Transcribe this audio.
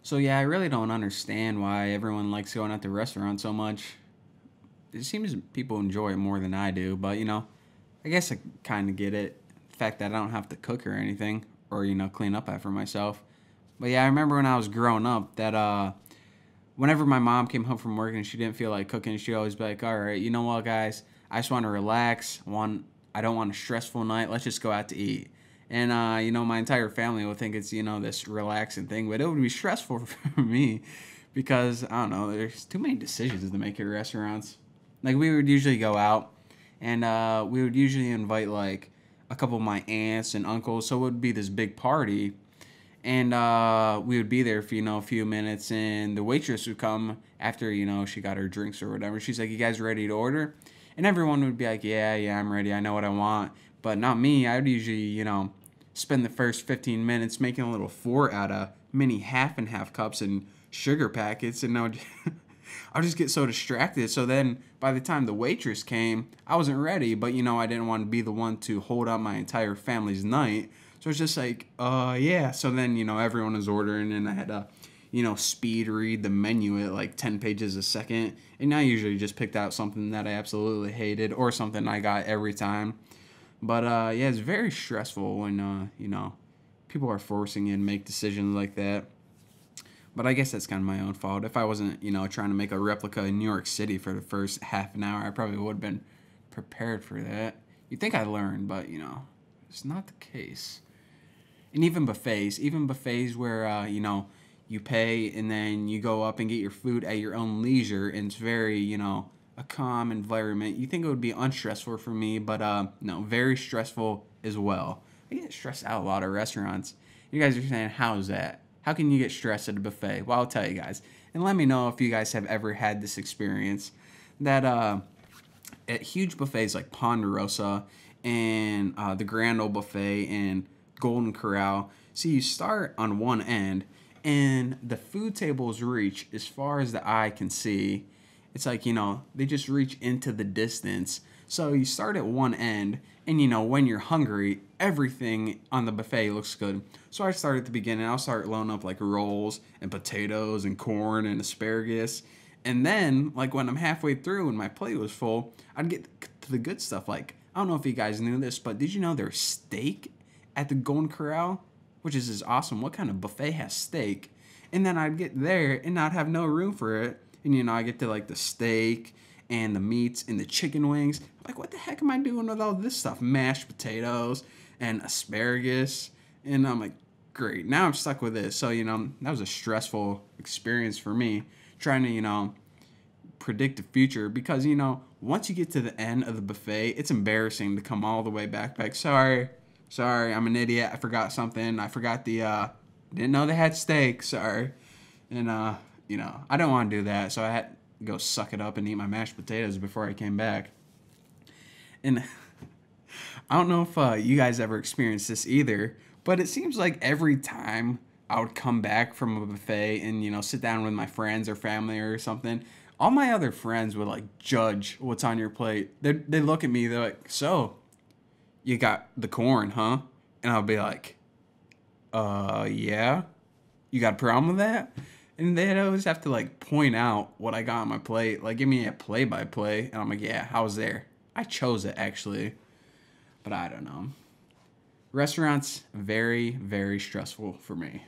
So yeah, I really don't understand why everyone likes going out to restaurants so much. It seems people enjoy it more than I do, but I guess I kind of get it. The fact that I don't have to cook or anything, or clean up after myself. But yeah, I remember when I was growing up that whenever my mom came home from work and she didn't feel like cooking, she'd always be like, "All right, you know what, guys? I just want to relax. I don't want a stressful night. Let's just go out to eat." And my entire family would think it's this relaxing thing, but it would be stressful for me because I don't know. There's too many decisions to make at restaurants. Like we would usually go out, and we would usually invite like a couple of my aunts and uncles, so it would be this big party, and we would be there for a few minutes, and the waitress would come after she got her drinks or whatever. She's like, "You guys ready to order?" And everyone would be like, "Yeah, yeah, I'm ready. I know what I want." But not me. I would usually spend the first 15 minutes making a little fort out of mini half and half cups and sugar packets, and I'll just get so distracted. So then by the time the waitress came, I wasn't ready, but I didn't want to be the one to hold up my entire family's night. So it's just like, yeah. So then, everyone was ordering, and I had to, speed read the menu at like 10 pages a second. And I usually just picked out something that I absolutely hated or something I got every time. But yeah, it's very stressful when, people are forcing you to make decisions like that. But I guess that's kind of my own fault. If I wasn't, trying to make a replica in New York City for the first half an hour, I probably would have been prepared for that. You'd think I'd learn, but, it's not the case. And even buffets where, you pay and then you go up and get your food at your own leisure, and it's very, a calm environment. You think it would be unstressful for me, but no, very stressful as well. I get stressed out a lot at restaurants. You guys are saying, how's that? How can you get stressed at a buffet? Well, I'll tell you guys. And let me know if you guys have ever had this experience. That at huge buffets like Ponderosa and the Grand Ole Buffet and Golden Corral, see, you start on one end and the food tables reach as far as the eye can see. It's like, they just reach into the distance. So you start at one end, and when you're hungry, everything on the buffet looks good. So I start at the beginning. I'll start loading up like rolls and potatoes and corn and asparagus. And then, like when I'm halfway through and my plate was full, I'd get to the good stuff. Like, I don't know if you guys knew this, but did you know there's steak at the Golden Corral? Which is just awesome. What kind of buffet has steak? And then I'd get there and not have no room for it. And I get to like the steak and the meats and the chicken wings. Like, what the heck am I doing with all this stuff? Mashed potatoes and asparagus. And I'm like, great. Now I'm stuck with this. So, that was a stressful experience for me trying to, predict the future because, once you get to the end of the buffet, it's embarrassing to come all the way back. Like, sorry, I'm an idiot. I forgot something. I forgot didn't know they had steak. Sorry. And, I don't want to do that. So I had to go suck it up and eat my mashed potatoes before I came back. And I don't know if you guys ever experienced this either, but it seems like every time I would come back from a buffet and, sit down with my friends or family or something, all my other friends would like judge what's on your plate. They look at me, they're like, "So, you got the corn, huh?" And I'll be like, yeah. You got a problem with that?" And they'd always have to like point out what I got on my plate, like give me a play by play, and I'm like, "Yeah, I was there. I chose it actually." But I don't know. Restaurants very, very stressful for me.